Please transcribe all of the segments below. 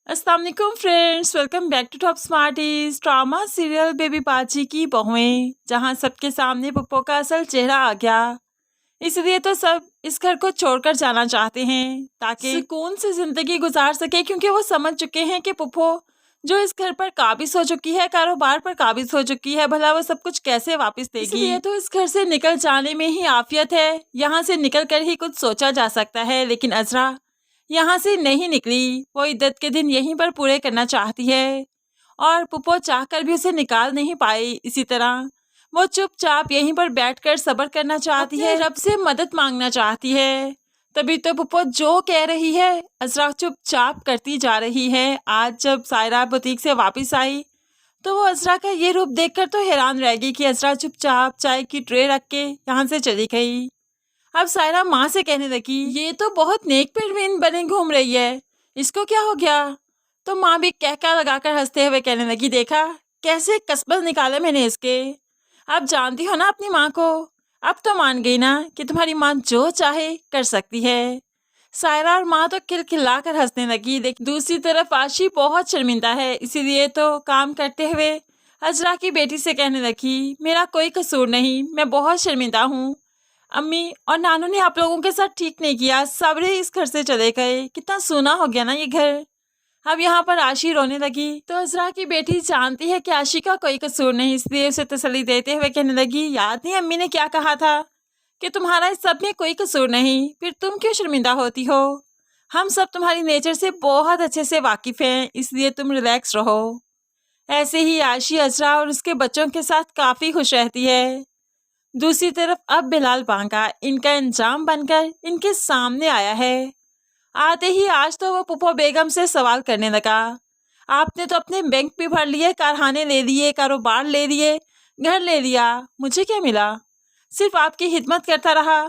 अस्सलाम वालेकुम friends, welcome back to top smarties. Drama serial Baby Baji की बहुएं, जहां सबके सामने पुप्पो का असल चेहरा आ गया। इसलिए तो सब इस घर को छोड़कर जाना चाहते हैं ताकि सुकून से जिंदगी गुजार सके, क्योंकि वो समझ चुके हैं कि पुप्पो जो इस घर पर काबिज हो चुकी है, कारोबार पर काबिज हो चुकी है, भला वो सब कुछ कैसे वापस देगी। इसलिए तो इस घर से निकल जाने में ही आफियत है। यहाँ से निकल कर ही कुछ सोचा जा सकता है, लेकिन अजरा यहाँ से नहीं निकली। वो इद्दत के दिन यहीं पर पूरे करना चाहती है और पुप्पो चाहकर भी उसे निकाल नहीं पाई। इसी तरह वो चुपचाप यहीं पर बैठकर सब्र करना चाहती है, रब से मदद मांगना चाहती है। तभी तो पुप्पो जो कह रही है अजरा चुपचाप करती जा रही है। आज जब सायरा बुटीक से वापस आई तो वो अजरा का ये रूप देखकर तो हैरान रह गई कि अजरा चुपचाप चाय की ट्रे रख के यहाँ से चली गई। अब सायरा माँ से कहने लगी, ये तो बहुत नेक परवीन बने घूम रही है, इसको क्या हो गया। तो माँ भी कहका लगाकर हंसते हुए कहने लगी, देखा कैसे कसबल निकाला मैंने इसके। आप जानती हो ना अपनी माँ को। अब तो मान गई ना कि तुम्हारी माँ जो चाहे कर सकती है। सायरा और माँ तो खिलखिलाकर हंसने लगी। देख दूसरी तरफ आशी बहुत शर्मिंदा है, इसीलिए तो काम करते हुए अजरा की बेटी से कहने लगी, मेरा कोई कसूर नहीं, मैं बहुत शर्मिंदा हूँ। अम्मी और नानू ने आप लोगों के साथ ठीक नहीं किया, सबरे इस घर से चले गए, कितना सूना हो गया ना ये घर। अब यहाँ पर आशी रोने लगी तो अजरा की बेटी जानती है कि आशी का कोई कसूर नहीं, इसलिए उसे तसल्ली देते हुए कहने लगी, याद नहीं अम्मी ने क्या कहा था कि तुम्हारा इस सब में कोई कसूर नहीं, फिर तुम क्यों शर्मिंदा होती हो। हम सब तुम्हारी नेचर से बहुत अच्छे से वाकिफ हैं, इसलिए तुम रिलैक्स रहो। ऐसे ही आशी अजरा और उसके बच्चों के साथ काफ़ी खुश रहती है। दूसरी तरफ अब बिलाल बांका इनका इंजाम बनकर इनके सामने आया है। आते ही आज तो वो पुप्पो बेगम से सवाल करने लगा, आपने तो अपने बैंक भी भर लिए, कारखाने ले लिए, कारोबार ले लिए, घर ले लिया, मुझे क्या मिला। सिर्फ आपकी खिदमत करता रहा,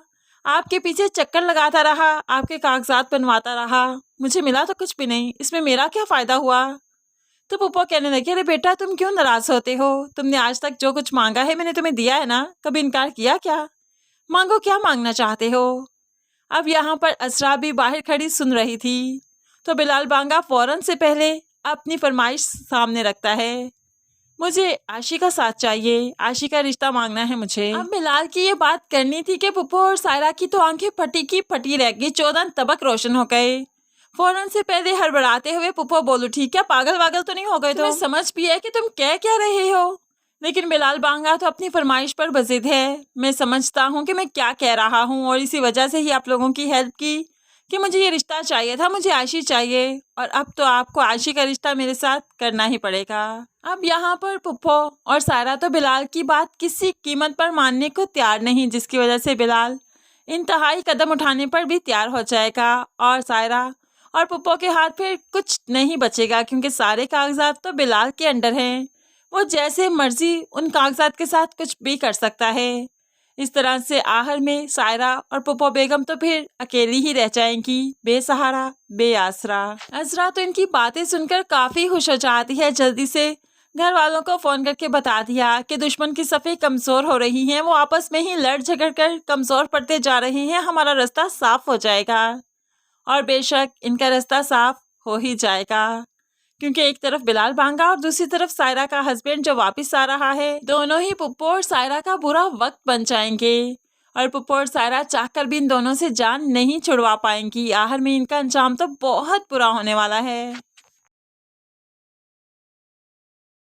आपके पीछे चक्कर लगाता रहा, आपके कागजात बनवाता रहा, मुझे मिला तो कुछ भी नहीं, इसमें मेरा क्या फ़ायदा हुआ। तो पुप्पो कहने लगी, अरे बेटा तुम क्यों नाराज होते हो, तुमने आज तक जो कुछ मांगा है मैंने तुम्हें दिया है ना, कभी इनकार किया क्या। मांगो, क्या मांगना चाहते हो। अब यहाँ पर अजरा भी बाहर खड़ी सुन रही थी तो बिलाल बांगा फौरन से पहले अपनी फरमाइश सामने रखता है, मुझे आशी का साथ चाहिए, आशी का रिश्ता मांगना है मुझे। अब बिलाल की ये बात करनी थी कि पुप्पो और सायरा की तो आंखें फटी की फटी रह गई, 14 तबक रोशन हो गए। फौरन से पहले हड़बड़ाते हुए पुप्पो बोल उठी, क्या पागल वागल तो नहीं हो गए। तुम्हें समझ भी है कि तुम कह क्या रहे हो। लेकिन बिलाल बांगा तो अपनी फरमाइश पर बजिद है। मैं समझता हूँ कि मैं क्या कह रहा हूँ और इसी वजह से ही आप लोगों की हेल्प की कि मुझे ये रिश्ता चाहिए था, मुझे आशी चाहिए, और अब तो आपको आशी का रिश्ता मेरे साथ करना ही पड़ेगा। अब यहाँ पर पुप्पो और सायरा तो बिलाल की बात किसी कीमत पर मानने को तैयार नहीं, जिसकी वजह से बिलाल इंतहाई कदम उठाने पर भी तैयार हो जाएगा और सायरा और पुप्पो के हाथ फिर कुछ नहीं बचेगा, क्योंकि सारे कागजात तो बिलाल के अंडर हैं। वो जैसे मर्जी उन कागजात के साथ कुछ भी कर सकता है। इस तरह से आखिर में सायरा और पुप्पो बेगम तो फिर अकेली ही रह जाएंगी, बेसहारा बेआसरा। अजरा तो इनकी बातें सुनकर काफ़ी खुश हो जाती है। जल्दी से घर वालों को फ़ोन करके बता दिया कि दुश्मन की सफ़ें कमज़ोर हो रही हैं, वो आपस में ही लड़ झगड़ कर कमज़ोर पड़ते जा रहे हैं, हमारा रास्ता साफ़ हो जाएगा। और बेशक इनका रास्ता साफ़ हो ही जाएगा, क्योंकि एक तरफ बिलाल बांगा और दूसरी तरफ सायरा का हस्बैंड जो वापस आ रहा है, दोनों ही पुप्पो और सायरा का बुरा वक्त बन जाएंगे और पुप्पो और सायरा चाहकर भी इन दोनों से जान नहीं छुड़वा पाएंगी। आखिर में इनका अंजाम तो बहुत बुरा होने वाला है।